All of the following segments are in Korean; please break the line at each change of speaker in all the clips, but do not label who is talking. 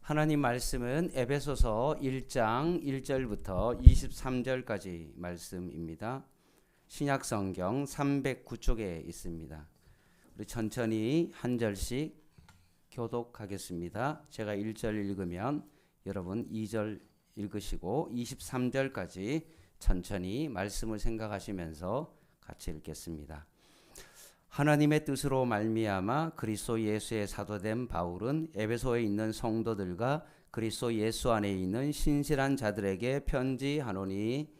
하나님 말씀은 에베소서 1장 1절부터 23절까지 말씀입니다. 신약 성경 309쪽에 있습니다. 우리 천천히 한 절씩 교독하겠습니다. 제가 1절 읽으면 여러분 2절 읽으시고 23절까지 천천히 말씀을 생각하시면서 같이 읽겠습니다. 하나님의 뜻으로 말미암아 그리스도 예수의 사도된 바울은 에베소에 있는 성도들과 그리스도 예수 안에 있는 신실한 자들에게 편지하노니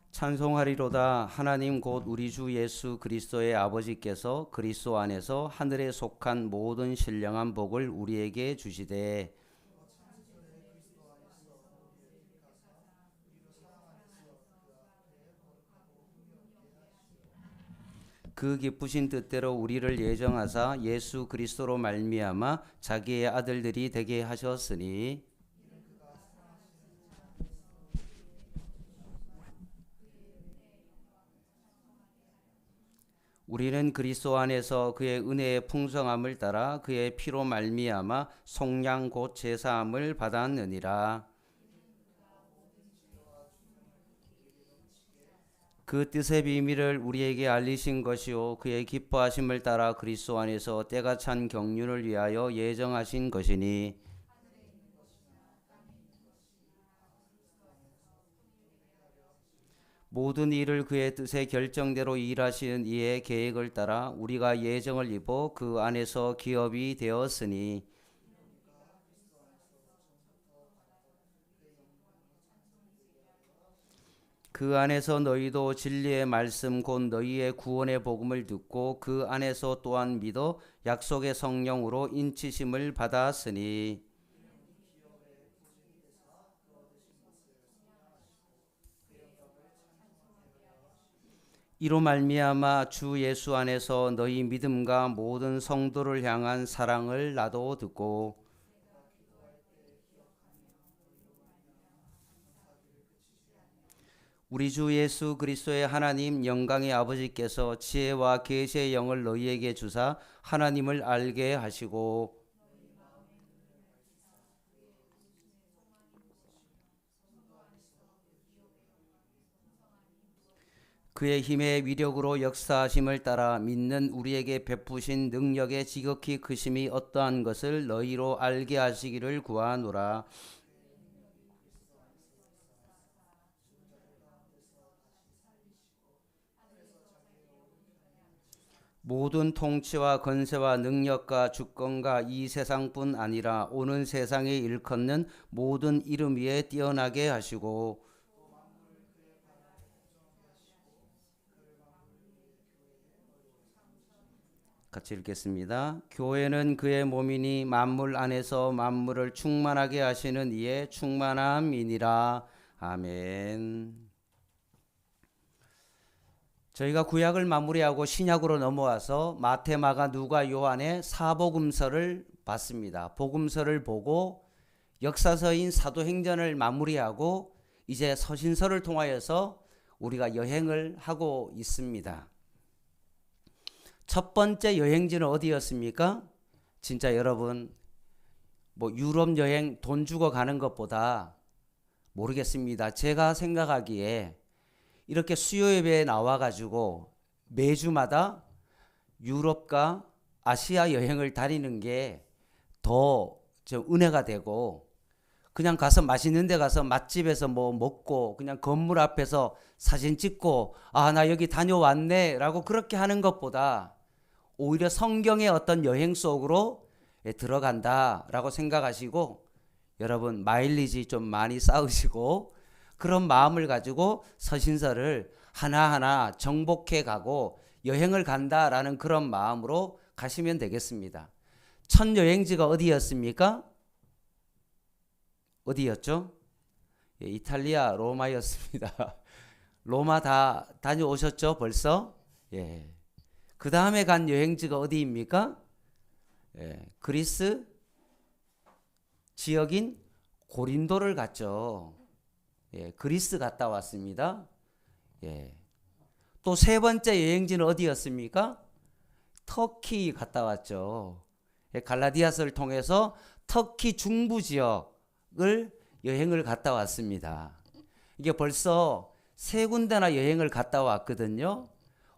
찬송하리로다. 하나님 곧 우리 주 예수 그리스도의 아버지께서 그리스도 안에서 하늘에 속한 모든 신령한 복을 우리에게 주시되 그 기쁘신 뜻대로 우리를 예정하사 예수 그리스도로 말미암아 자기의 아들들이 되게 하셨으니 우리는 그리스도 안에서 그의 은혜의 풍성함을 따라 그의 피로 말미암아 속량 곧 제사함을 받았느니라. 그 뜻의 비밀을 우리에게 알리신 것이요 그의 기뻐하심을 따라 그리스도 안에서 때가 찬 경륜을 위하여 예정하신 것이니 모든 일을 그의 뜻의 결정대로 일하시는 이의 계획을 따라 우리가 예정을 입어 그 안에서 기업이 되었으니 그 안에서 너희도 진리의 말씀 곧 너희의 구원의 복음을 듣고 그 안에서 또한 믿어 약속의 성령으로 인치심을 받았으니 이로 말미암아 주 예수 안에서 너희 믿음과 모든 성도를 향한 사랑을 나도 듣고 우리 주 예수 그리스도의 하나님 영광의 아버지께서 지혜와 계시의 영을 너희에게 주사 하나님을 알게 하시고 그의 힘의 위력으로 역사하심을 따라 믿는 우리에게 베푸신 능력의 지극히 크심이 어떠한 것을 너희로 알게 하시기를 구하노라. 모든 통치와 권세와 능력과 주권과 이 세상뿐 아니라 오는 세상에 일컫는 모든 이름 위에 뛰어나게 하시고 같이 읽겠습니다. 교회는 그의 몸이니 만물 안에서 만물을 충만하게 하시는 이의 충만함이니라. 아멘. 저희가 구약을 마무리하고 신약으로 넘어와서 마태, 마가, 누가, 요한의 사복음서를 봤습니다. 복음서를 보고 역사서인 사도행전을 마무리하고 이제 서신서를 통하여서 우리가 여행을 하고 있습니다. 첫 번째 여행지는 어디였습니까? 진짜 여러분 유럽 여행 돈 주고 가는 것보다 모르겠습니다. 제가 생각하기에 이렇게 수요예배에 나와가지고 매주마다 유럽과 아시아 여행을 다니는 게 더 은혜가 되고 그냥 가서 맛있는 데 가서 맛집에서 먹고 그냥 건물 앞에서 사진 찍고 나 여기 다녀왔네 라고 그렇게 하는 것보다 오히려 성경의 어떤 여행 속으로 들어간다 라고 생각하시고 여러분 마일리지 좀 많이 쌓으시고 그런 마음을 가지고 서신서를 하나하나 정복해 가고 여행을 간다라는 그런 마음으로 가시면 되겠습니다. 첫 여행지가 어디였습니까? 어디였죠? 이탈리아 로마였습니다. 로마 다 다녀오셨죠 벌써? 예. 그 다음에 간 여행지가 어디입니까? 그리스 지역인 고린도를 갔죠. 그리스 갔다 왔습니다. 또 세 번째 여행지는 어디였습니까? 터키 갔다 왔죠. 갈라디아서를 통해서 터키 중부 지역을 여행을 갔다 왔습니다. 이게 벌써 3군데나 여행을 갔다 왔거든요.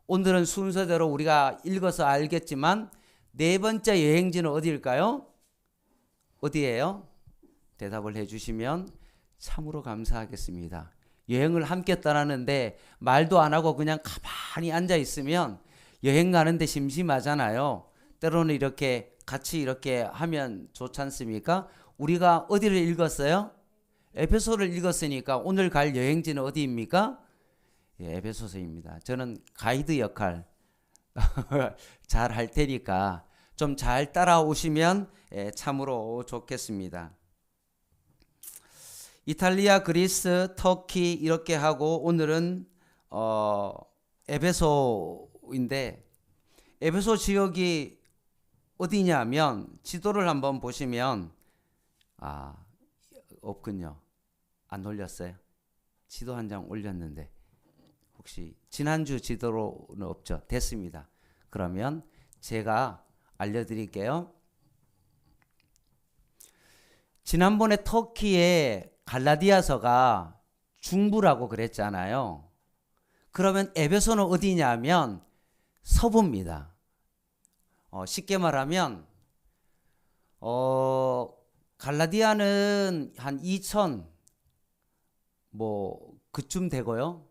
오늘은 순서대로 우리가 읽어서 알겠지만 4번째 여행지는 어디일까요? 어디예요? 대답을 해주시면 참으로 감사하겠습니다. 여행을 함께 떠나는데 말도 안 하고 그냥 가만히 앉아 있으면 여행 가는데 심심하잖아요. 때로는 이렇게 같이 이렇게 하면 좋지 않습니까? 우리가 어디를 읽었어요? 에베소를 읽었으니까 오늘 갈 여행지는 어디입니까? 예, 에베소서입니다. 저는 가이드 역할 잘 할 테니까 좀 잘 따라오시면 참으로 좋겠습니다. 이탈리아, 그리스, 터키 이렇게 하고 오늘은 에베소인데 에베소 지역이 어디냐면 지도를 한번 보시면 없군요. 안 올렸어요. 지도 한 장 올렸는데 혹시 지난주 지도로는 없죠? 됐습니다. 그러면 제가 알려드릴게요. 지난번에 터키의 갈라디아서가 중부라고 그랬잖아요. 그러면 에베소는 어디냐면 서부입니다. 쉽게 말하면 갈라디아는 한 2000 그쯤 되고요.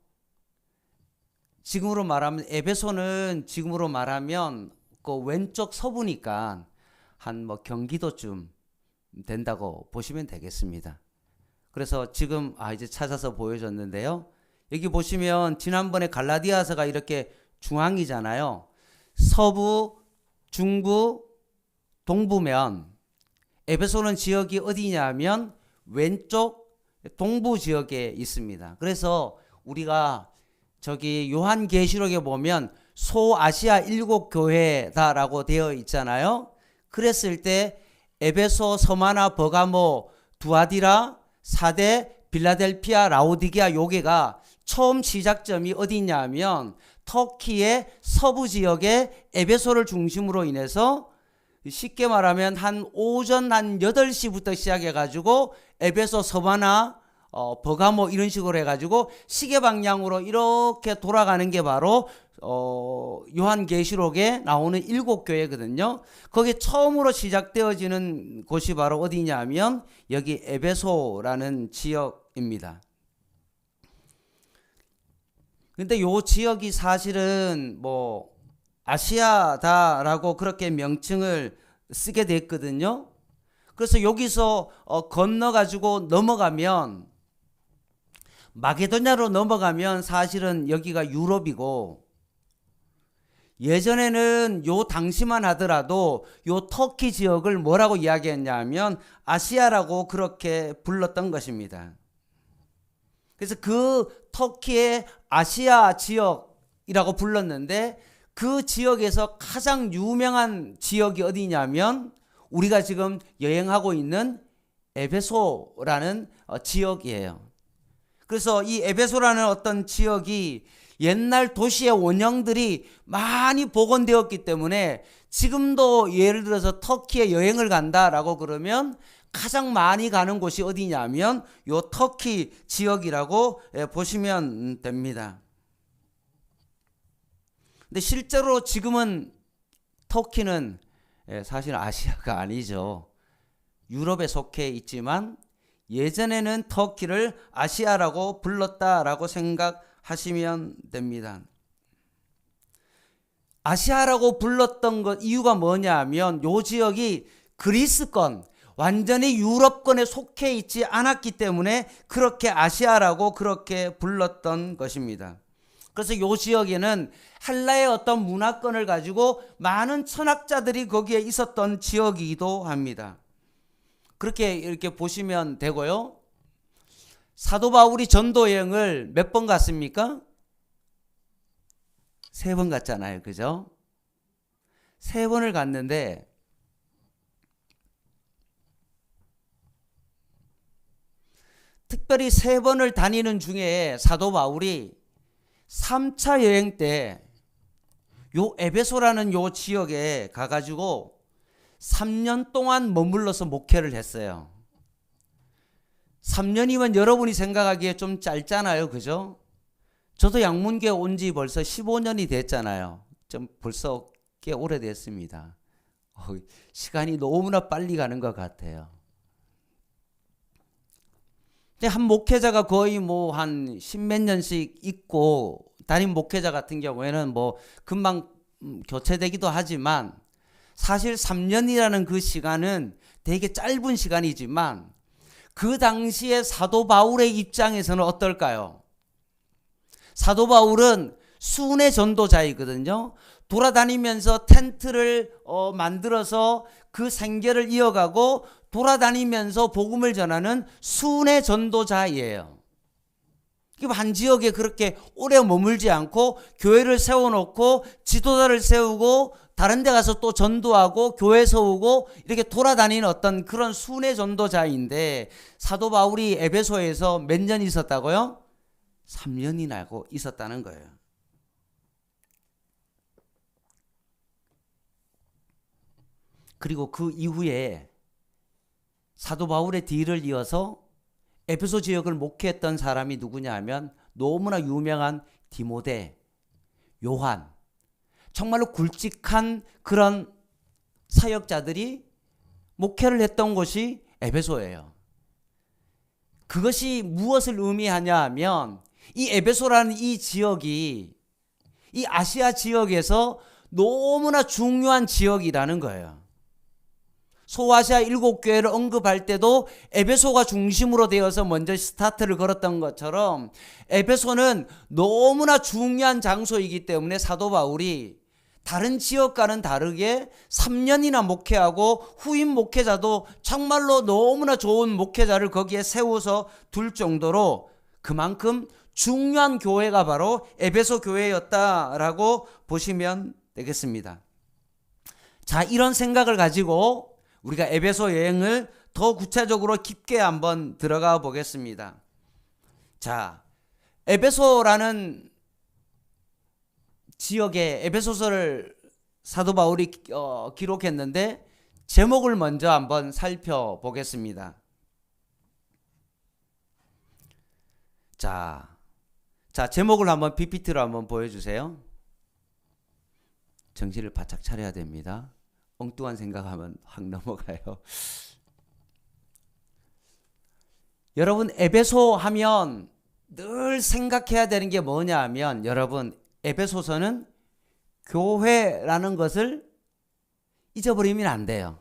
지금으로 말하면 에베소는 지금으로 말하면 그 왼쪽 서부니까 한 경기도쯤 된다고 보시면 되겠습니다. 그래서 지금 이제 찾아서 보여줬는데요. 여기 보시면 지난번에 갈라디아서가 이렇게 중앙이잖아요. 서부, 중부, 동부면 에베소는 지역이 어디냐면 왼쪽 동부 지역에 있습니다. 그래서 우리가 저기 요한계시록에 보면 소아시아 7교회다라고 되어 있잖아요. 그랬을 때 에베소, 서마나, 버가모, 두아디라, 사대, 빌라델피아, 라오디게아 요게가 처음 시작점이 어디냐면 터키의 서부 지역의 에베소를 중심으로 인해서 쉽게 말하면 한 오전 한 8시부터 시작해 가지고 에베소, 서바나, 버가모 이런 식으로 해 가지고 시계 방향으로 이렇게 돌아가는 게 바로 요한계시록에 나오는 7교회거든요. 거기 처음으로 시작되어지는 곳이 바로 어디냐면 여기 에베소라는 지역입니다. 근데 요 지역이 사실은 아시아다라고 그렇게 명칭을 쓰게 됐거든요. 그래서 여기서 건너가지고 넘어가면 마게도냐로 넘어가면 사실은 여기가 유럽이고 예전에는 요 당시만 하더라도 요 터키 지역을 뭐라고 이야기했냐면 아시아라고 그렇게 불렀던 것입니다. 그래서 그 터키의 아시아 지역이라고 불렀는데 그 지역에서 가장 유명한 지역이 어디냐면 우리가 지금 여행하고 있는 에베소라는 지역이에요. 그래서 이 에베소라는 어떤 지역이 옛날 도시의 원형들이 많이 복원되었기 때문에 지금도 예를 들어서 터키에 여행을 간다라고 그러면 가장 많이 가는 곳이 어디냐면 요 터키 지역이라고 보시면 됩니다. 근데 실제로 지금은 터키는 사실 아시아가 아니죠. 유럽에 속해 있지만 예전에는 터키를 아시아라고 불렀다라고 생각하시면 됩니다. 아시아라고 불렀던 것 이유가 뭐냐면 요 지역이 그리스권 완전히 유럽권에 속해 있지 않았기 때문에 그렇게 아시아라고 그렇게 불렀던 것입니다. 그래서 요 지역에는 헬라의 어떤 문화권을 가지고 많은 천학자들이 거기에 있었던 지역이기도 합니다. 그렇게 이렇게 보시면 되고요. 사도 바울이 전도 여행을 몇 번 갔습니까? 3번 갔잖아요. 그죠? 3번을 갔는데 특별히 3번을 다니는 중에 사도 바울이 3차 여행 때 요 에베소라는 요 지역에 가가지고 3년 동안 머물러서 목회를 했어요. 3년이면 여러분이 생각하기에 좀 짧잖아요. 그죠? 저도 양문교회 온 지 벌써 15년이 됐잖아요. 좀 벌써 꽤 오래됐습니다. 시간이 너무나 빨리 가는 것 같아요. 한 목회자가 거의 뭐 한 10몇 년씩 있고, 담임 목회자 같은 경우에는 뭐 금방 교체되기도 하지만, 사실 3년이라는 그 시간은 되게 짧은 시간이지만 그 당시에 사도 바울의 입장에서는 어떨까요? 사도 바울은 순회 전도자이거든요. 돌아다니면서 텐트를 만들어서 그 생계를 이어가고 돌아다니면서 복음을 전하는 순회 전도자이에요. 한 지역에 그렇게 오래 머물지 않고 교회를 세워놓고 지도자를 세우고 다른 데 가서 또 전도하고 교회 세우고 이렇게 돌아다니는 어떤 그런 순회 전도자인데, 사도 바울이 에베소에서 몇 년 있었다고요? 3년이나 있었다는 거예요. 그리고 그 이후에 사도 바울의 뒤를 이어서 에베소 지역을 목회했던 사람이 누구냐 하면 너무나 유명한 디모데, 요한, 정말로 굵직한 그런 사역자들이 목회를 했던 곳이 에베소예요. 그것이 무엇을 의미하냐 하면 이 에베소라는 이 지역이 이 아시아 지역에서 너무나 중요한 지역이라는 거예요. 소아시아 7교회를 언급할 때도 에베소가 중심으로 되어서 먼저 스타트를 걸었던 것처럼 에베소는 너무나 중요한 장소이기 때문에 사도 바울이 다른 지역과는 다르게 3년이나 목회하고 후임 목회자도 정말로 너무나 좋은 목회자를 거기에 세워서 둘 정도로 그만큼 중요한 교회가 바로 에베소 교회였다라고 보시면 되겠습니다. 자, 이런 생각을 가지고 우리가 에베소 여행을 더 구체적으로 깊게 한번 들어가 보겠습니다. 자, 에베소라는 지역에 에베소서를 사도 바울이 기록했는데 제목을 먼저 한번 살펴보겠습니다. 자, 제목을 한번 PPT로 한번 보여주세요. 정신을 바짝 차려야 됩니다. 엉뚱한 생각하면 확 넘어가요. 여러분, 에베소 하면 늘 생각해야 되는 게 뭐냐 하면, 여러분, 에베소서는 교회라는 것을 잊어버리면 안 돼요.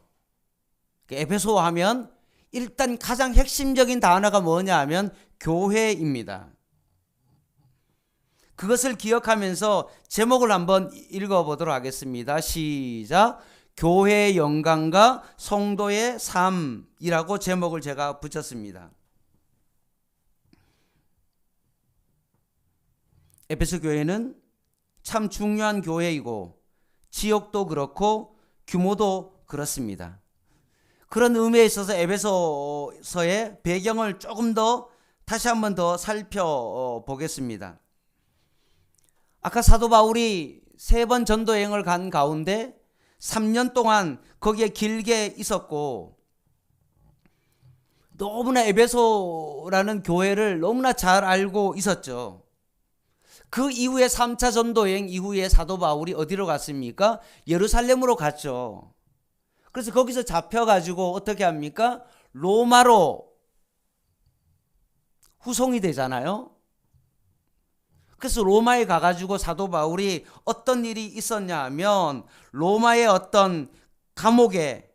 에베소 하면 일단 가장 핵심적인 단어가 뭐냐 하면 교회입니다. 그것을 기억하면서 제목을 한번 읽어보도록 하겠습니다. 시작. 교회의 영광과 성도의 삶이라고 제목을 제가 붙였습니다. 에베소 교회는 참 중요한 교회이고 지역도 그렇고 규모도 그렇습니다. 그런 의미에 있어서 에베소서의 배경을 조금 더 다시 한번 더 살펴보겠습니다. 아까 사도 바울이 3번 전도 여행을 간 가운데 3년 동안 거기에 길게 있었고 너무나 에베소라는 교회를 너무나 잘 알고 있었죠. 그 이후에 3차 전도 여행 이후에 사도 바울이 어디로 갔습니까? 예루살렘으로 갔죠. 그래서 거기서 잡혀가지고 어떻게 합니까? 로마로 후송이 되잖아요. 그래서 로마에 가가지고 사도 바울이 어떤 일이 있었냐 하면 로마의 어떤 감옥에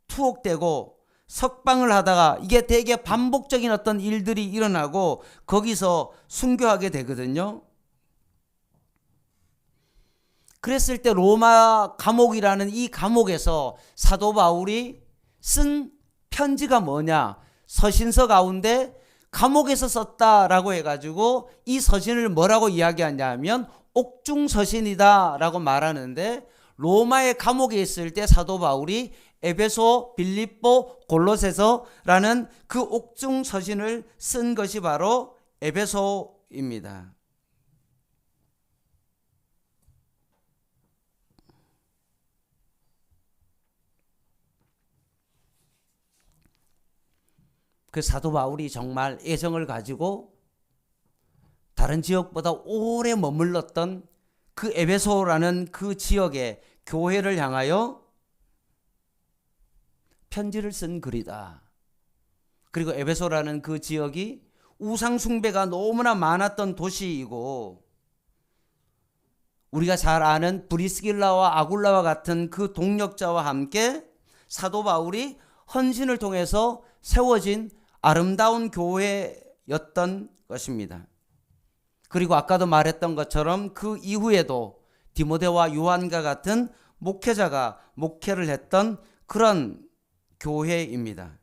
투옥되고 석방을 하다가 이게 되게 반복적인 어떤 일들이 일어나고 거기서 순교하게 되거든요. 그랬을 때 로마 감옥이라는 이 감옥에서 사도 바울이 쓴 편지가 뭐냐? 서신서 가운데 감옥에서 썼다라고 해가지고 이 서신을 뭐라고 이야기하냐면 옥중서신이다 라고 말하는데, 로마의 감옥에 있을 때 사도 바울이 에베소, 빌립보, 골로새서라는 그 옥중서신을 쓴 것이 바로 에베소입니다. 그 사도 바울이 정말 애정을 가지고 다른 지역보다 오래 머물렀던 그 에베소라는 그 지역의 교회를 향하여 편지를 쓴 글이다. 그리고 에베소라는 그 지역이 우상 숭배가 너무나 많았던 도시이고, 우리가 잘 아는 브리스길라와 아굴라와 같은 그 동력자와 함께 사도 바울이 헌신을 통해서 세워진 아름다운 교회였던 것입니다. 그리고 아까도 말했던 것처럼 그 이후에도 디모데와 요한과 같은 목회자가 목회를 했던 그런 교회입니다.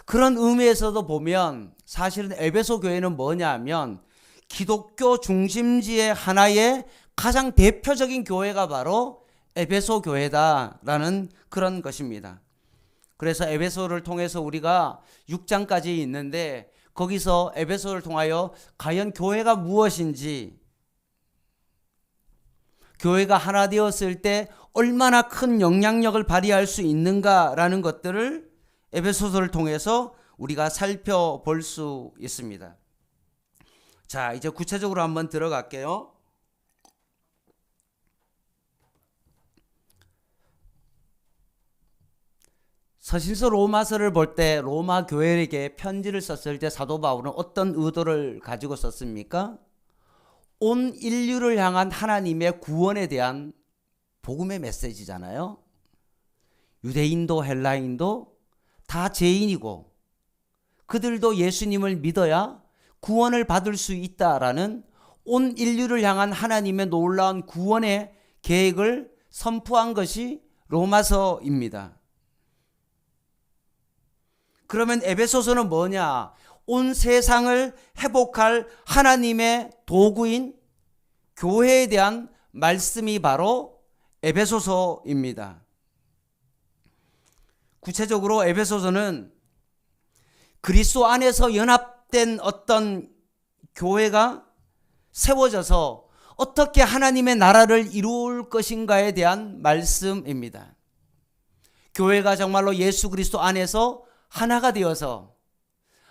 그런 의미에서도 보면 사실은 에베소 교회는 뭐냐 하면 기독교 중심지의 하나의 가장 대표적인 교회가 바로 에베소 교회다라는 그런 것입니다. 그래서 에베소를 통해서 우리가 6장까지 있는데, 거기서 에베소를 통하여 과연 교회가 무엇인지, 교회가 하나 되었을 때 얼마나 큰 영향력을 발휘할 수 있는가라는 것들을 에베소서를 통해서 우리가 살펴볼 수 있습니다. 자, 이제 구체적으로 한번 들어갈게요. 서신서 로마서를 볼 때 로마 교회에게 편지를 썼을 때 사도 바울은 어떤 의도를 가지고 썼습니까? 온 인류를 향한 하나님의 구원에 대한 복음의 메시지잖아요. 유대인도 헬라인도 다 죄인이고 그들도 예수님을 믿어야 구원을 받을 수 있다라는 온 인류를 향한 하나님의 놀라운 구원의 계획을 선포한 것이 로마서입니다. 그러면 에베소서는 뭐냐? 온 세상을 회복할 하나님의 도구인 교회에 대한 말씀이 바로 에베소서입니다. 구체적으로 에베소서는 그리스도 안에서 연합된 어떤 교회가 세워져서 어떻게 하나님의 나라를 이룰 것인가에 대한 말씀입니다. 교회가 정말로 예수 그리스도 안에서 하나가 되어서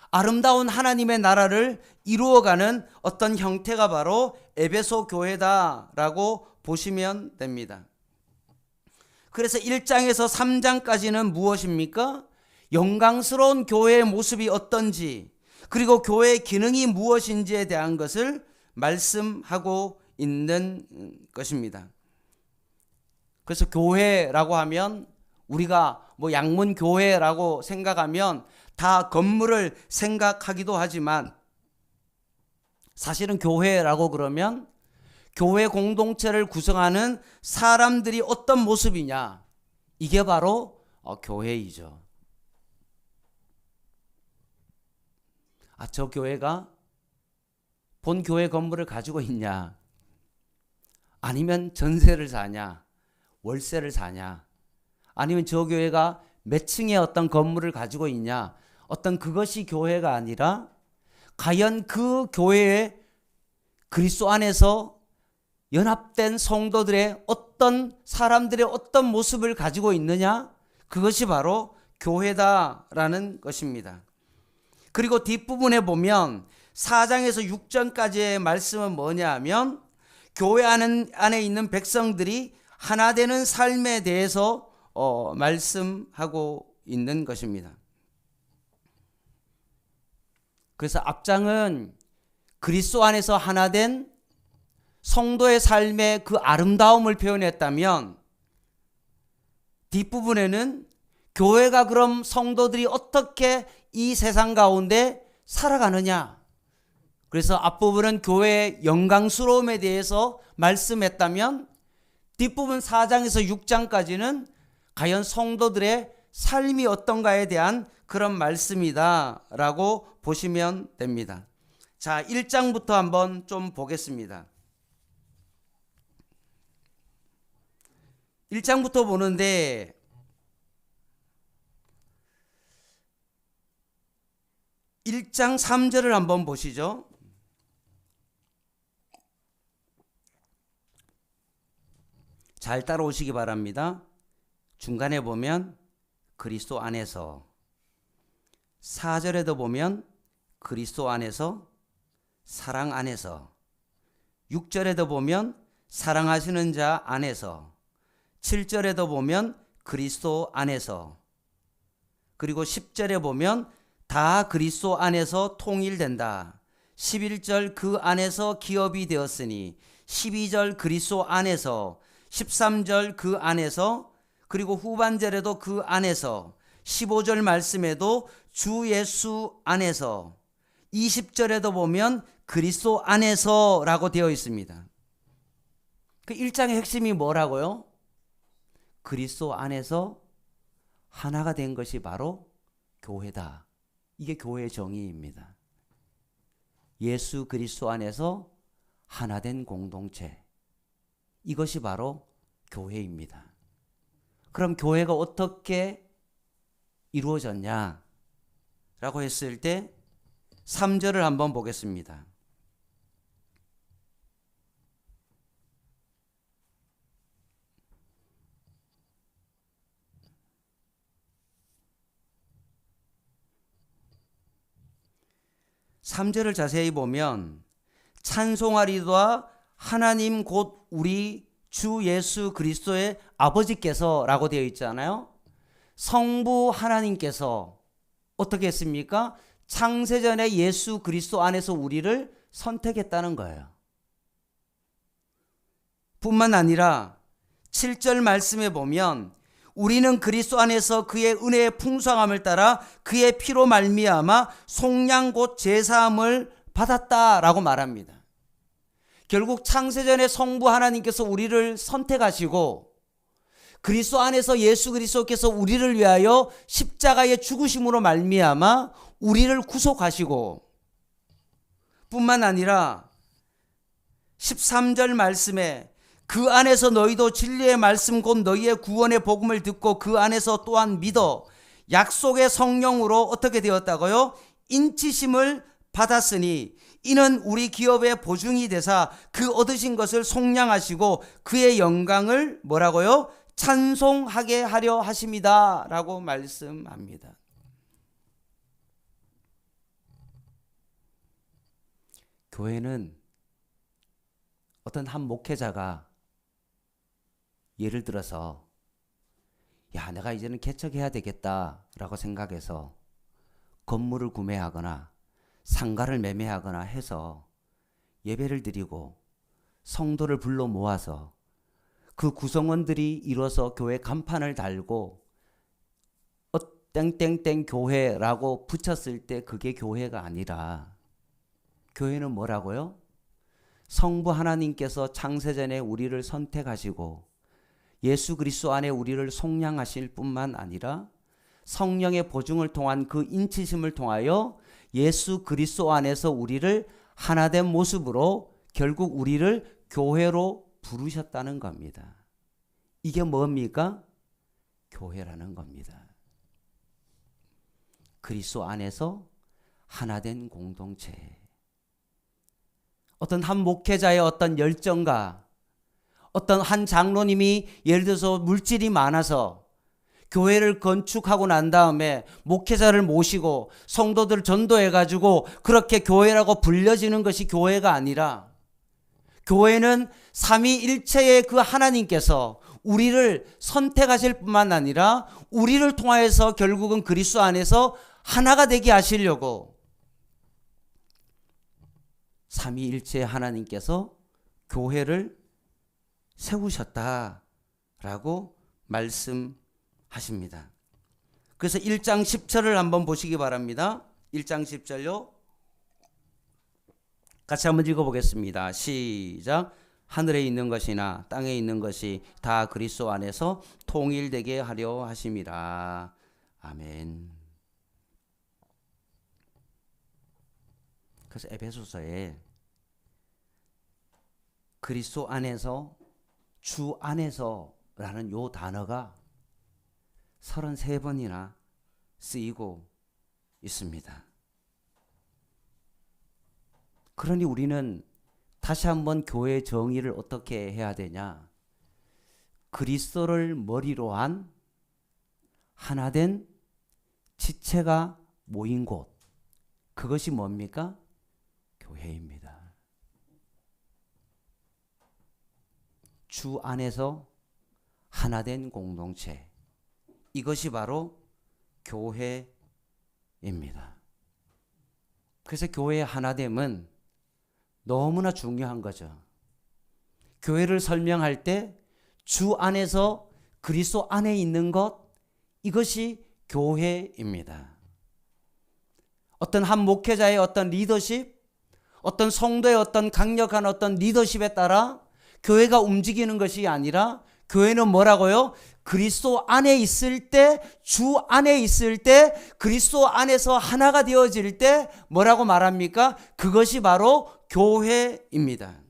아름다운 하나님의 나라를 이루어가는 어떤 형태가 바로 에베소 교회다라고 보시면 됩니다. 그래서 1장에서 3장까지는 무엇입니까? 영광스러운 교회의 모습이 어떤지, 그리고 교회의 기능이 무엇인지에 대한 것을 말씀하고 있는 것입니다. 그래서 교회라고 하면 우리가 양문 교회라고 생각하면 다 건물을 생각하기도 하지만, 사실은 교회라고 그러면 교회 공동체를 구성하는 사람들이 어떤 모습이냐, 이게 바로 교회이죠. 저 교회가 본 교회 건물을 가지고 있냐, 아니면 전세를 사냐, 월세를 사냐, 아니면 저 교회가 몇 층의 어떤 건물을 가지고 있냐, 어떤 그것이 교회가 아니라 과연 그 교회에 그리스도 안에서 연합된 성도들의 어떤 사람들의 어떤 모습을 가지고 있느냐, 그것이 바로 교회다라는 것입니다. 그리고 뒷부분에 보면 4장에서 6장까지의 말씀은 뭐냐 하면 교회 안에 있는 백성들이 하나 되는 삶에 대해서 말씀하고 있는 것입니다. 그래서 앞장은 그리스도 안에서 하나 된 성도의 삶의 그 아름다움을 표현했다면, 뒷부분에는 교회가 그럼 성도들이 어떻게 이 세상 가운데 살아가느냐, 그래서 앞부분은 교회의 영광스러움에 대해서 말씀했다면 뒷부분 4장에서 6장까지는 과연 성도들의 삶이 어떤가에 대한 그런 말씀이다라고 보시면 됩니다. 자, 1장부터 한번 좀 보겠습니다. 1장부터 보는데 (1장 3절을) 한번 보시죠. 잘 따라오시기 바랍니다. 중간에 보면 그리스도 안에서, 4절에도 보면 그리스도 안에서, 사랑 안에서, 6절에도 보면 사랑하시는 자 안에서, 7절에도 보면 그리스도 안에서, 그리고 10절에 보면 다 그리스도 안에서 통일된다. 11절 그 안에서 기업이 되었으니, 12절 그리스도 안에서, 13절 그 안에서, 그리고 후반절에도 그 안에서, 15절 말씀에도 주 예수 안에서, 20절에도 보면 그리스도 안에서라고 되어 있습니다. 그 1장의 핵심이 뭐라고요? 그리스도 안에서 하나가 된 것이 바로 교회다. 이게 교회의 정의입니다. 예수 그리스도 안에서 하나 된 공동체. 이것이 바로 교회입니다. 그럼 교회가 어떻게 이루어졌냐? 라고 했을 때 3절을 한번 보겠습니다. (3절을) 자세히 보면 찬송하리도다 하나님 곧 우리 주 예수 그리스도의 아버지께서 라고 되어 있잖아요. 성부 하나님께서 어떻게 했습니까? 창세전에 예수 그리스도 안에서 우리를 선택했다는 거예요. 뿐만 아니라 7절 말씀에 보면 우리는 그리스도 안에서 그의 은혜의 풍성함을 따라 그의 피로 말미암아 속량 곧 제사함을 받았다라고 말합니다. 결국 창세전에 성부 하나님께서 우리를 선택하시고 그리스도 안에서 예수 그리스도께서 우리를 위하여 십자가의 죽으심으로 말미암아 우리를 구속하시고, 뿐만 아니라 13절 말씀에 그 안에서 너희도 진리의 말씀 곧 너희의 구원의 복음을 듣고 그 안에서 또한 믿어 약속의 성령으로 어떻게 되었다고요? 인치심을 받았으니 이는 우리 기업의 보증이 되사 그 얻으신 것을 속량하시고 그의 영광을 뭐라고요? 찬송하게 하려 하심이다 라고 말씀합니다. 교회는 어떤 한 목회자가 예를 들어서 야, 내가 이제는 개척해야 되겠다라고 생각해서 건물을 구매하거나 상가를 매매하거나 해서 예배를 드리고 성도를 불러 모아서 그 구성원들이 이뤄서 교회 간판을 달고 땡땡땡 교회라고 붙였을 때 그게 교회가 아니라, 교회는 뭐라고요? 성부 하나님께서 창세전에 우리를 선택하시고 예수 그리스도 안에 우리를 속량하실 뿐만 아니라 성령의 보증을 통한 그 인치심을 통하여 예수 그리스도 안에서 우리를 하나된 모습으로 결국 우리를 교회로 부르셨다는 겁니다. 이게 뭡니까? 교회라는 겁니다. 그리스도 안에서 하나된 공동체. 어떤 한 목회자의 어떤 열정과 어떤 한 장로님이 예를 들어서 물질이 많아서 교회를 건축하고 난 다음에 목회자를 모시고 성도들을 전도해가지고 그렇게 교회라고 불려지는 것이 교회가 아니라, 교회는 삼위일체의 그 하나님께서 우리를 선택하실 뿐만 아니라 우리를 통하여서 결국은 그리스도 안에서 하나가 되게 하시려고 삼위일체의 하나님께서 교회를 세우셨다라고 말씀하십니다. 그래서 1장 10절을 한번 보시기 바랍니다. 1장 10절요. 같이 한번 읽어보겠습니다. 시작. 하늘에 있는 것이나 땅에 있는 것이 다 그리스도 안에서 통일되게 하려 하심이라. 아멘. 그래서 에베소서에 그리스도 안에서, 주 안에서라는 요 단어가 33번이나 쓰이고 있습니다. 그러니 우리는 다시 한번 교회의 정의를 어떻게 해야 되냐? 그리스도를 머리로 한 하나된 지체가 모인 곳, 그것이 뭡니까? 교회입니다. 주 안에서 하나된 공동체, 이것이 바로 교회입니다. 그래서 교회의 하나됨은 너무나 중요한 거죠. 교회를 설명할 때 주 안에서 그리스도 안에 있는 것, 이것이 교회입니다. 어떤 한 목회자의 어떤 리더십, 어떤 성도의 어떤 강력한 어떤 리더십에 따라 교회가 움직이는 것이 아니라, 교회는 뭐라고요? 그리스도 안에 있을 때, 주 안에 있을 때, 그리스도 안에서 하나가 되어질 때 뭐라고 말합니까? 그것이 바로 교회입니다.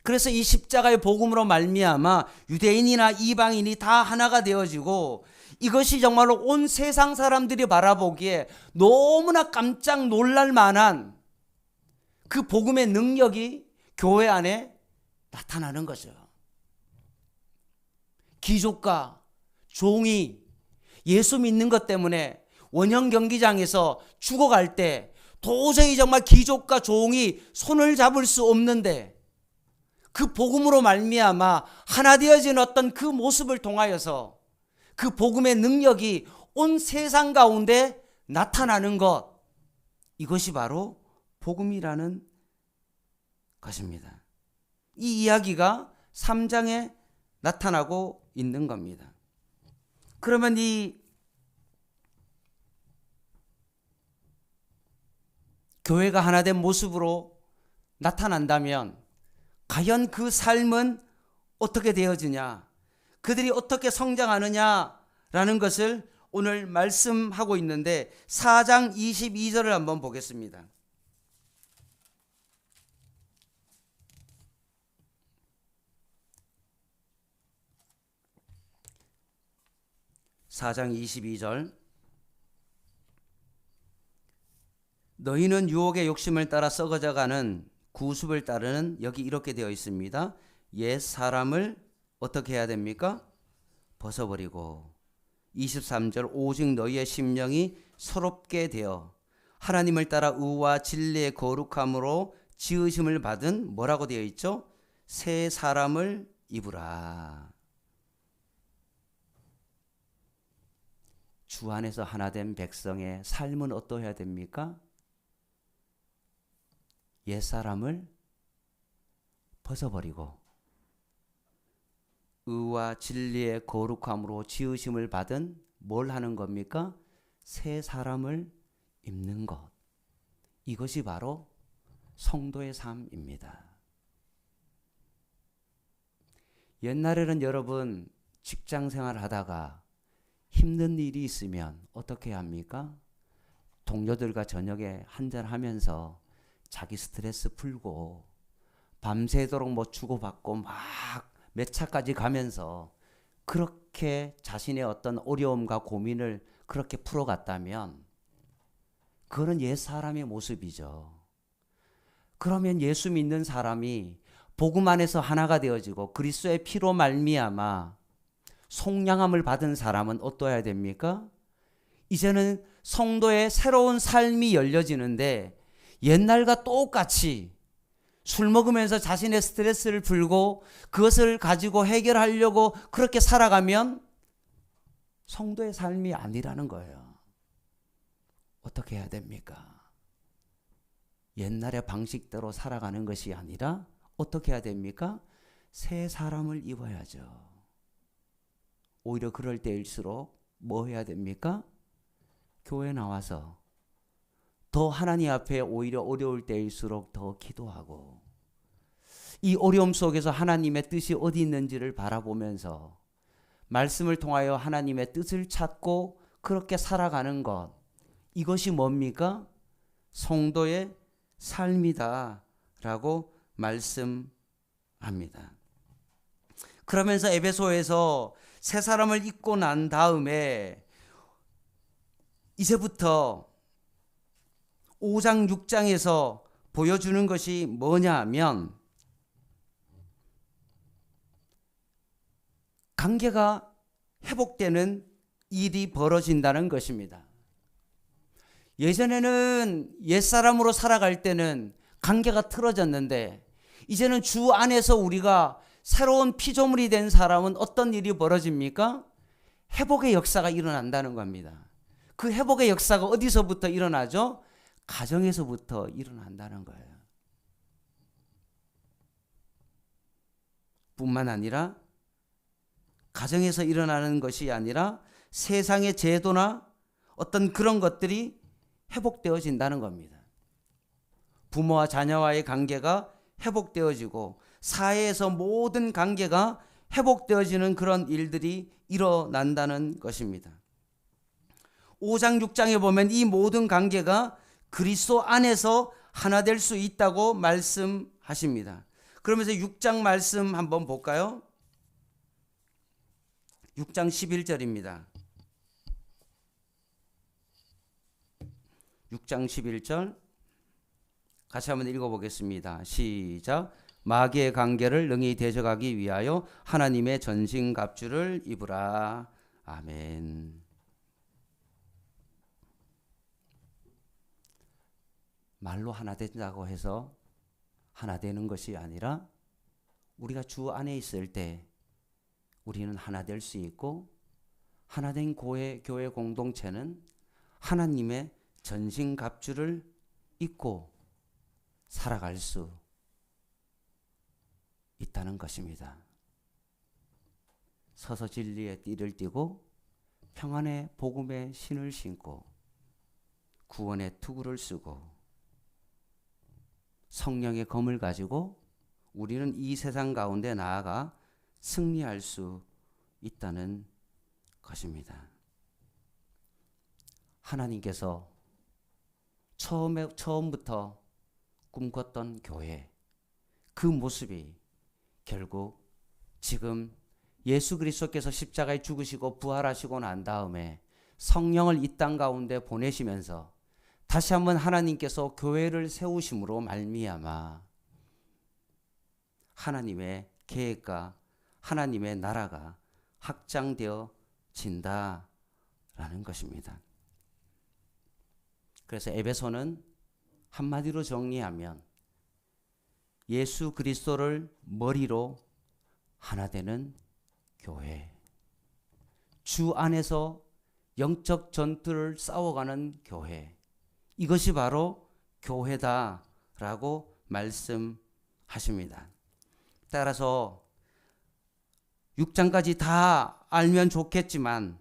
그래서 이 십자가의 복음으로 말미암아 유대인이나 이방인이 다 하나가 되어지고, 이것이 정말로 온 세상 사람들이 바라보기에 너무나 깜짝 놀랄 만한 그 복음의 능력이 교회 안에 나타나는 거죠. 귀족과 종이 예수 믿는 것 때문에 원형 경기장에서 죽어갈 때 도저히 정말 귀족과 종이 손을 잡을 수 없는데, 그 복음으로 말미암아 하나 되어진 어떤 그 모습을 통하여서 그 복음의 능력이 온 세상 가운데 나타나는 것, 이것이 바로 복음이라는 것입니다. 이 이야기가 3장에 나타나고 있는 겁니다. 그러면 이 교회가 하나 된 모습으로 나타난다면 과연 그 삶은 어떻게 되어지냐, 그들이 어떻게 성장하느냐라는 것을 오늘 말씀하고 있는데, 4장 22절을 한번 보겠습니다. 4장 22절. 너희는 유혹의 욕심을 따라 썩어져가는 구습을 따르는, 여기 이렇게 되어 있습니다. 옛 사람을 어떻게 해야 됩니까? 벗어버리고. 23절. 오직 너희의 심령이 서럽게 되어 하나님을 따라 의와 진리의 거룩함으로 지으심을 받은, 뭐라고 되어 있죠? 새 사람을 입으라. 주 안에서 하나된 백성의 삶은 어떠해야 됩니까? 옛사람을 벗어버리고 의와 진리의 거룩함으로 지으심을 받은, 뭘 하는 겁니까? 새 사람을 입는 것. 이것이 바로 성도의 삶입니다. 옛날에는 여러분, 직장 생활 하다가 힘든 일이 있으면 어떻게 합니까? 동료들과 저녁에 한잔하면서 자기 스트레스 풀고 밤새도록 뭐 주고받고 막 몇 차까지 가면서 그렇게 자신의 어떤 어려움과 고민을 그렇게 풀어갔다면, 그거는 옛사람의 모습이죠. 그러면 예수 믿는 사람이 복음 안에서 하나가 되어지고 그리스도의 피로 말미암아 속량함을 받은 사람은 어떠해야 됩니까? 이제는 성도의 새로운 삶이 열려지는데, 옛날과 똑같이 술 먹으면서 자신의 스트레스를 풀고 그것을 가지고 해결하려고 그렇게 살아가면 성도의 삶이 아니라는 거예요. 어떻게 해야 됩니까? 옛날의 방식대로 살아가는 것이 아니라 어떻게 해야 됩니까? 새 사람을 입어야죠. 오히려 그럴 때일수록 뭐 해야 됩니까? 교회 나와서 더 하나님 앞에 오히려 어려울 때일수록 더 기도하고, 이 어려움 속에서 하나님의 뜻이 어디 있는지를 바라보면서 말씀을 통하여 하나님의 뜻을 찾고 그렇게 살아가는 것, 이것이 뭡니까? 성도의 삶이다 라고 말씀합니다. 그러면서 에베소에서 새 사람을 입고 난 다음에 이제부터 5장 6장에서 보여주는 것이 뭐냐 하면, 관계가 회복되는 일이 벌어진다는 것입니다. 예전에는 옛사람으로 살아갈 때는 관계가 틀어졌는데 이제는 주 안에서 우리가 새로운 피조물이 된 사람은 어떤 일이 벌어집니까? 회복의 역사가 일어난다는 겁니다. 그 회복의 역사가 어디서부터 일어나죠? 가정에서부터 일어난다는 거예요. 뿐만 아니라 가정에서 일어나는 것이 아니라 세상의 제도나 어떤 그런 것들이 회복되어진다는 겁니다. 부모와 자녀와의 관계가 회복되어지고 사회에서 모든 관계가 회복되어지는 그런 일들이 일어난다는 것입니다. 5장 6장에 보면 이 모든 관계가 그리스도 안에서 하나 될 수 있다고 말씀하십니다. 그러면서 6장 말씀 한번 볼까요? 6장 11절입니다. 6장 11절 같이 한번 읽어보겠습니다. 시작. 마귀의 관계를 능히 대적하기 위하여 하나님의 전신갑주를 입으라. 아멘. 말로 하나 된다고 해서 하나 되는 것이 아니라 우리가 주 안에 있을 때 우리는 하나 될 수 있고 하나된 교회 공동체는 하나님의 전신갑주를 입고 살아갈 수 있다는 것입니다. 서서 진리의 띠를 띠고 평안의 복음의 신을 신고 구원의 투구를 쓰고 성령의 검을 가지고 우리는 이 세상 가운데 나아가 승리할 수 있다는 것입니다. 하나님께서 처음부터 꿈꿨던 교회, 그 모습이 결국 지금 예수 그리스도께서 십자가에 죽으시고 부활하시고 난 다음에 성령을 이 땅 가운데 보내시면서 다시 한번 하나님께서 교회를 세우심으로 말미암아 하나님의 계획과 하나님의 나라가 확장되어진다라는 것입니다. 그래서 에베소는 한마디로 정리하면 예수 그리스도를 머리로 하나 되는 교회, 주 안에서 영적 전투를 싸워가는 교회, 이것이 바로 교회다라고 말씀하십니다. 따라서 6장까지 다 알면 좋겠지만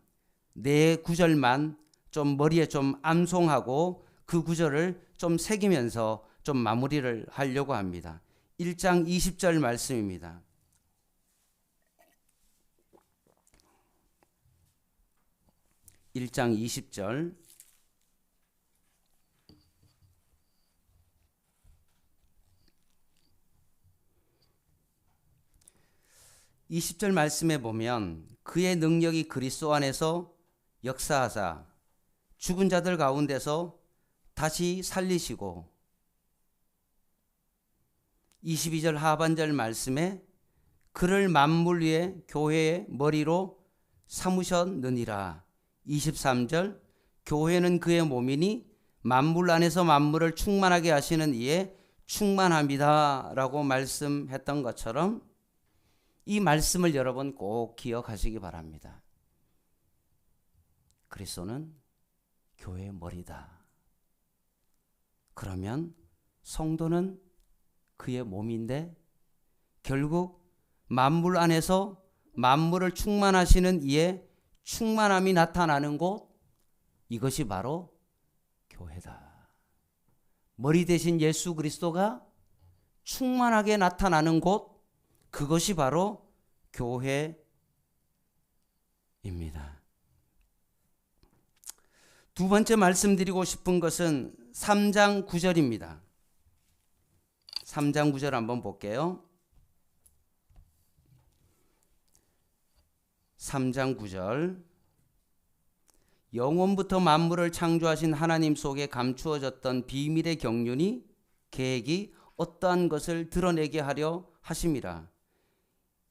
네 구절만 좀 머리에 좀 암송하고 그 구절을 좀 새기면서 좀 마무리를 하려고 합니다. 1장 20절 말씀입니다. 1장 20절. (20절) 말씀에 보면 그의 능력이 그리스도 안에서 역사하사 죽은 자들 가운데서 다시 살리시고 22절 하반절 말씀에 그를 만물 위에 교회의 머리로 삼으셨느니라. 23절 교회는 그의 몸이니 만물 안에서 만물을 충만하게 하시는 이에 충만합니다 라고 말씀했던 것처럼 이 말씀을 여러분 꼭 기억하시기 바랍니다. 그리스도는 교회의 머리다. 그러면 성도는 그의 몸인데 결국 만물 안에서 만물을 충만하시는 이의 충만함이 나타나는 곳, 이것이 바로 교회다. 머리 대신 예수 그리스도가 충만하게 나타나는 곳, 그것이 바로 교회입니다. 두 번째 말씀드리고 싶은 것은 3장 9절입니다. 3장 9절 한번 볼게요. 3장 9절. 영원부터 만물을 창조하신 하나님 속에 감추어졌던 비밀의 경륜이 계획이 어떠한 것을 드러내게 하려 하심이라.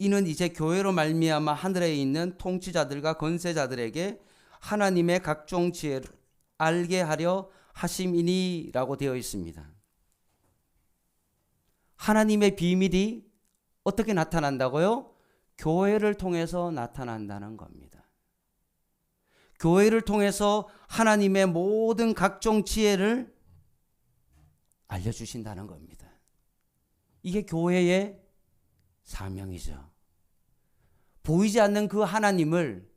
이는 이제 교회로 말미암아 하늘에 있는 통치자들과 권세자들에게 하나님의 각종 지혜를 알게 하려 하심이니라고 되어 있습니다. 하나님의 비밀이 어떻게 나타난다고요? 교회를 통해서 나타난다는 겁니다. 교회를 통해서 하나님의 모든 각종 지혜를 알려주신다는 겁니다. 이게 교회의 사명이죠. 보이지 않는 그 하나님을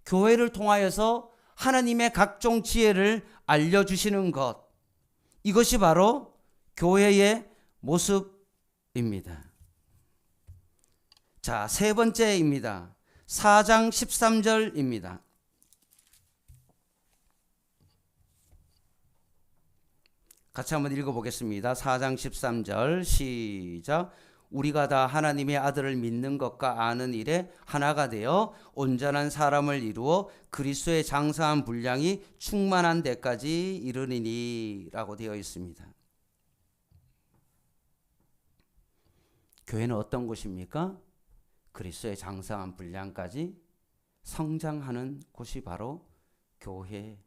교회를 통하여서 하나님의 각종 지혜를 알려주시는 것, 이것이 바로 교회의 모습입니다. 자, 세 번째입니다. 4장 13절입니다. 같이 한번 읽어보겠습니다. 4장 13절 시작. 우리가 다 하나님의 아들을 믿는 것과 아는 일에 하나가 되어 온전한 사람을 이루어 그리스도의 장사한 분량이 충만한 데까지 이르리니 라고 되어 있습니다. 교회는 어떤 곳입니까? 그리스도의 장사한 분량까지 성장하는 곳이 바로 교회입니다.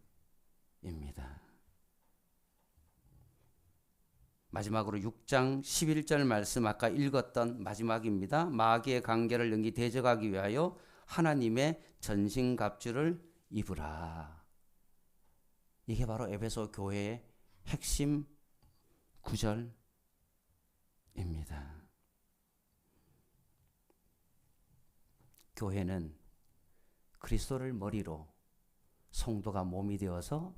마지막으로 6장 11절 말씀 아까 읽었던 마지막입니다. 마귀의 관계를 능히 대적하기 위하여 하나님의 전신갑주를 입으라. 이게 바로 에베소 교회의 핵심 구절입니다. 교회는 그리스도를 머리로 성도가 몸이 되어서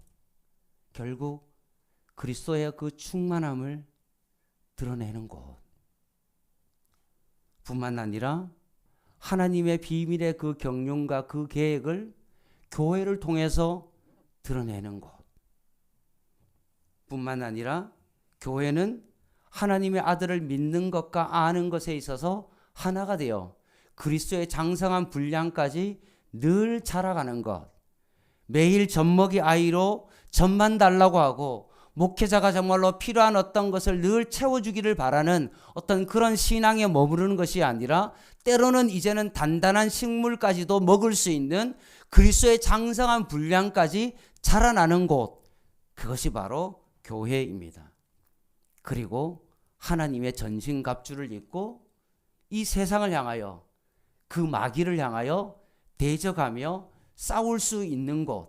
결국 그리스도의 그 충만함을 드러내는 곳 뿐만 아니라 하나님의 비밀의 그 경륜과 그 계획을 교회를 통해서 드러내는 곳 뿐만 아니라 교회는 하나님의 아들을 믿는 것과 아는 것에 있어서 하나가 되어 그리스도의 장성한 분량까지 늘 자라가는 것, 매일 젖먹이 아이로 젖만 달라고 하고 목회자가 정말로 필요한 어떤 것을 늘 채워주기를 바라는 어떤 그런 신앙에 머무르는 것이 아니라 때로는 이제는 단단한 식물까지도 먹을 수 있는 그리스도의 장성한 분량까지 자라나는 곳, 그것이 바로 교회입니다. 그리고 하나님의 전신갑주를 입고 이 세상을 향하여 그 마귀를 향하여 대적하며 싸울 수 있는 곳,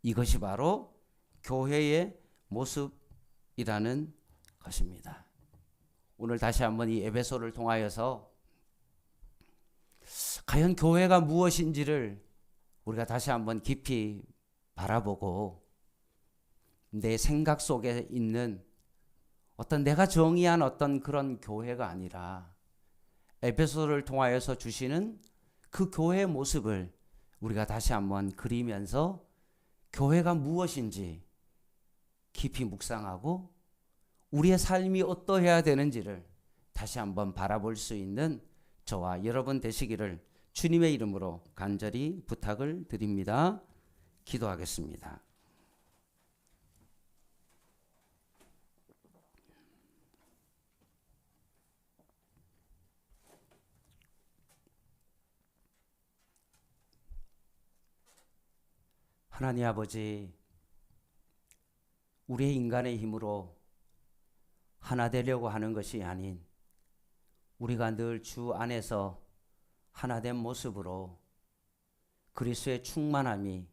이것이 바로 교회의 모습이라는 것입니다. 오늘 다시 한번 이 에베소를 통하여서 과연 교회가 무엇인지를 우리가 다시 한번 깊이 바라보고 내 생각 속에 있는 어떤 내가 정의한 어떤 그런 교회가 아니라 에베소를 통하여서 주시는 그 교회의 모습을 우리가 다시 한번 그리면서 교회가 무엇인지 깊이 묵상하고 우리의 삶이 어떠해야 되는지를 다시 한번 바라볼 수 있는 저와 여러분 되시기를 주님의 이름으로 간절히 부탁을 드립니다. 기도하겠습니다. 하나님 아버지, 우리의 인간의 힘으로 하나 되려고 하는 것이 아닌 우리가 늘 주 안에서 하나된 모습으로 그리스도의 충만함이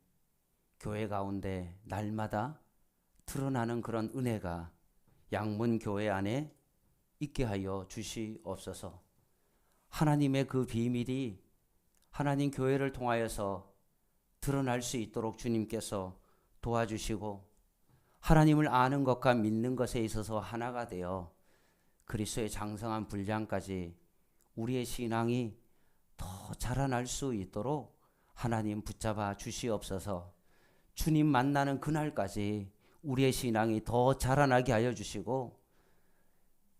교회 가운데 날마다 드러나는 그런 은혜가 양문교회 안에 있게 하여 주시옵소서. 하나님의 그 비밀이 하나님 교회를 통하여서 드러날 수 있도록 주님께서 도와주시고 하나님을 아는 것과 믿는 것에 있어서 하나가 되어 그리스도의 장성한 분량까지 우리의 신앙이 더 자라날 수 있도록 하나님 붙잡아 주시옵소서. 주님 만나는 그날까지 우리의 신앙이 더 자라나게 하여 주시고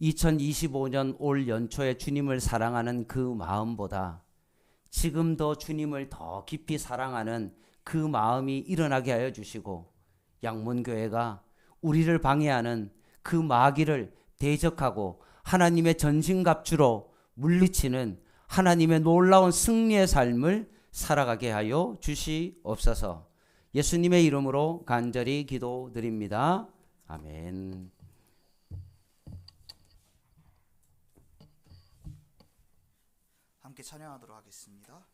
2025년 올 연초에 주님을 사랑하는 그 마음보다 지금 더 주님을 더 깊이 사랑하는 그 마음이 일어나게 하여 주시고 양문교회가 우리를 방해하는 그 마귀를 대적하고 하나님의 전신갑주로 물리치는 하나님의 놀라운 승리의 삶을 살아가게 하여 주시옵소서. 예수님의 이름으로 간절히 기도드립니다. 아멘.
함께 찬양하도록 하겠습니다.